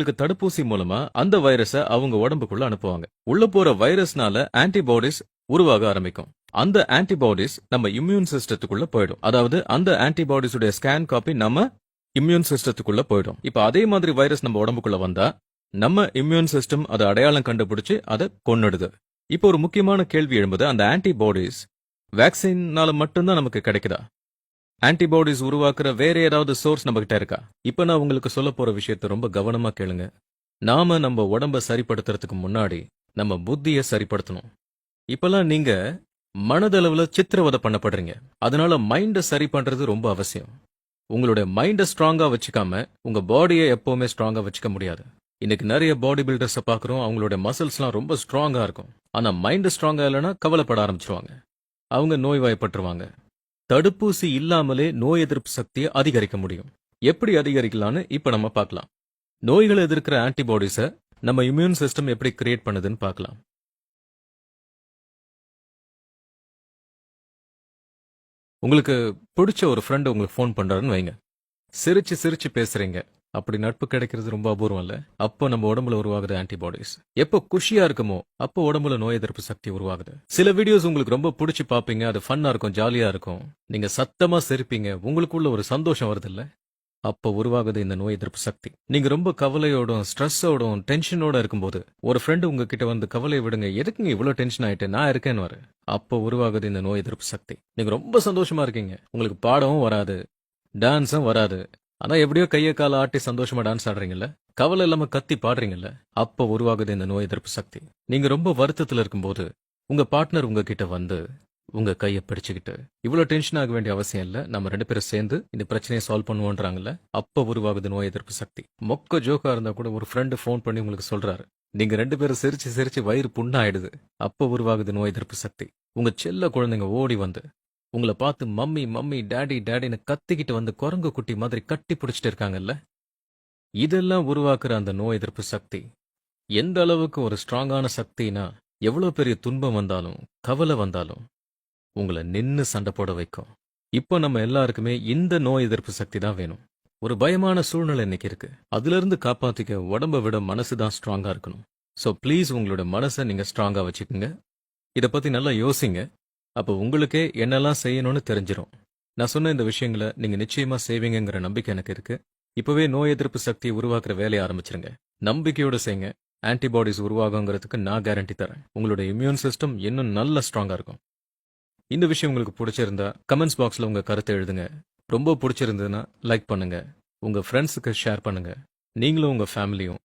உங்களுக்கு தடுப்பூசி மூலமா அந்த வைரஸ அவங்க உடம்புக்குள்ள அனுப்புவாங்க. உள்ள போற வைரஸ்னால ஆன்டிபாடிஸ் உருவாக ஆரம்பிக்கும். அந்த ஆன்டிபாடிஸ் நம்ம இம்யூன் சிஸ்டத்துக்குள்ள போயிடும். அதாவது அந்த ஆன்டிபாடிஸ் உடைய ஸ்கேன் காப்பி நம்ம இம்யூன் சிஸ்டத்துக்குள்ள போயிடும். இப்ப அதே மாதிரி வைரஸ் நம்ம உடம்புக்குள்ள வந்தா நம்ம இம்யூன் சிஸ்டம் அதை அடையாளம் கண்டுபிடிச்சு அதை கொன்னுடுது. இப்போ ஒரு முக்கியமான கேள்வி எழும்புது, அந்த ஆன்டிபாடிஸ் வேக்சின்னால மட்டும்தான் நமக்கு கிடைக்குதா? ஆன்டிபாடிஸ் உருவாக்குற வேற ஏதாவது சோர்ஸ் நம்ம கிட்ட இருக்கா? இப்ப நான் உங்களுக்கு சொல்ல போற விஷயத்த ரொம்ப கவனமா கேளுங்க. நாம நம்ம உடம்ப சரிப்படுத்துறதுக்கு முன்னாடி நம்ம புத்திய சரிப்படுத்தணும். இப்பெல்லாம் நீங்க மனதளவுல சித்திரவதை பண்ணப்படுறீங்க. அதனால மைண்ட சரி பண்றது ரொம்ப அவசியம். உங்களுடைய மைண்ட ஸ்ட்ராங்கா வச்சுக்காம உங்க பாடியை எப்பவுமே ஸ்ட்ராங்கா வச்சுக்க முடியாது. இன்னைக்கு நிறைய பாடி பில்டர்ஸ பாக்குறோம், அவங்களுடைய மசில்ஸ்லாம் ரொம்ப ஸ்ட்ராங்கா இருக்கும். ஆனா மைண்ட் ஸ்ட்ராங்கா இல்லைன்னா கவலைப்பட ஆரம்பிச்சிருவாங்க. அவங்க நோய்வாய்ப்பட்டுருவாங்க. தடுப்பூசி இல்லாமலே நோய் எதிர்ப்பு சக்தியை அதிகரிக்க முடியும். எப்படி அதிகரிக்கலாம்னு இப்ப நம்ம பார்க்கலாம். நோய்களை எதிர்க்கிற ஆன்டிபாடிஸை நம்ம இம்யூன் சிஸ்டம் எப்படி கிரியேட் பண்ணுதுன்னு பார்க்கலாம். உங்களுக்கு பிடிச்ச ஒரு ஃப்ரெண்ட் உங்களுக்கு ஃபோன் பண்றாருன்னு வைங்க. சிரிச்சு சிரிச்சு பேசுறீங்க. அப்படி நட்பு கிடைக்கிறது ரொம்ப அபூர்வம் இல்ல? அப்போ நம்ம உடம்புல உருவாகுது ஆன்டிபாடிஸ். எப்போ குஷியா இருக்குமோ அப்போ உடம்புல நோய் எதிர்ப்பு சக்தி உருவாகுது. சில வீடியோஸ் உங்களுக்கு ரொம்ப பிடிச்சு பாப்பீங்க, அது ஃபன்னா இருக்கும், ஜாலியா இருக்கும். நீங்க சத்தமா சிரிப்பீங்க, உங்களுக்குள்ள ஒரு சந்தோஷம் வருது இல்ல? அப்போ உருவாகுது இந்த நோய் எதிர்ப்பு சக்தி. நீங்க ரொம்ப கவலையோடும் ஸ்ட்ரெஸ்ஸோடும் டென்ஷனோட இருக்கும்போது ஒரு ஃப்ரெண்டு உங்ககிட்ட வந்து கவலையை விடுங்க, எதுக்குங்க இவ்வளவு டென்ஷன் ஆயிட்டு, நான் இருக்கேன்னு அப்போ உருவாகுது இந்த நோய் எதிர்ப்பு சக்தி. நீங்க ரொம்ப சந்தோஷமா இருக்கீங்க, உங்களுக்கு பாடவும் வராது, டான்ஸும் வராது, ஆனா எப்படியோ கைய கால ஆட்டி சந்தோஷமா டான்ஸ் ஆடுறீங்கல்ல, கவலை இல்லாம கத்தி பாடுறீங்கல்ல, அப்ப உருவாகுது இந்த நோய் எதிர்ப்பு சக்தி. நீங்க ரொம்ப வருத்தத்துல இருக்கும்போது உங்க பார்ட்னர் உங்ககிட்ட வந்து உங்க கையை பிடிச்சுக்கிட்டு இவ்வளவு டென்ஷன் ஆக வேண்டிய அவசியம் இல்ல, நம்ம 2 பேரும் சேர்ந்து இந்த பிரச்சனையை சால்வ் பண்ணுவோன்றாங்கல்ல, அப்ப உருவாகுது நோய் எதிர்ப்பு சக்தி. மொக்க ஜோக்கா இருந்தா கூட ஒரு ஃப்ரெண்டு ஃபோன் பண்ணி உங்களுக்கு சொல்றாரு, நீங்க 2 பேரும் சிரிச்சு சிரிச்சு வயிறு புண்ணாயிடுது, அப்ப உருவாகுது நோய் எதிர்ப்பு சக்தி. உங்க செல்ல குழந்தைங்க ஓடி வந்து உங்களை பார்த்து மம்மி மம்மி டாடி டாடின்னு கத்திக்கிட்டு வந்து குரங்கு குட்டி மாதிரி கட்டி பிடிச்சிட்டு இருக்காங்கல்ல, இதெல்லாம் உருவாக்குற அந்த நோய் எதிர்ப்பு சக்தி எந்த அளவுக்கு ஒரு ஸ்ட்ராங்கான சக்தினா, எவ்வளவு பெரிய துன்பம் வந்தாலும் கவலை வந்தாலும் உங்களை நின்னு சண்டை போட வைக்கும். இப்போ நம்ம எல்லாருக்குமே இந்த நோய் எதிர்ப்பு சக்தி தான் வேணும். ஒரு பயமான சூழ்நிலை இன்னைக்கு இருக்கு, அதுல இருந்து காப்பாத்திக்க உடம்ப விட மனசு தான் ஸ்ட்ராங்கா இருக்கணும். சோ ப்ளீஸ் உங்களோட மனசை நீங்க ஸ்ட்ராங்கா வச்சுக்கோங்க. இத பத்தி நல்லா யோசிங்க. அப்போ உங்களுக்கே என்னெல்லாம் செய்யணும்னு தெரிஞ்சிடும். நான் சொன்ன இந்த விஷயங்களை நீங்க நிச்சயமா செய்வீங்கிற நம்பிக்கை எனக்கு இருக்கு. இப்பவே நோய் எதிர்ப்பு சக்தியை உருவாக்குற வேலையை ஆரம்பிச்சிருங்க. நம்பிக்கையோட செய்யுங்க. ஆன்டிபாடிஸ் உருவாகுங்கிறதுக்கு நான் கேரண்டி தரேன். உங்களோட இம்யூன் சிஸ்டம் இன்னும் நல்ல ஸ்ட்ராங்கா இருக்கும். இந்த விஷயம் உங்களுக்கு பிடிச்சிருந்தா கமெண்ட்ஸ் பாக்ஸ்ல உங்க கருத்தை எழுதுங்க. ரொம்ப பிடிச்சிருந்ததுன்னா லைக் பண்ணுங்க. உங்க ஃப்ரெண்ட்ஸுக்கு ஷேர் பண்ணுங்க. நீங்களும் உங்க ஃபேமிலியும்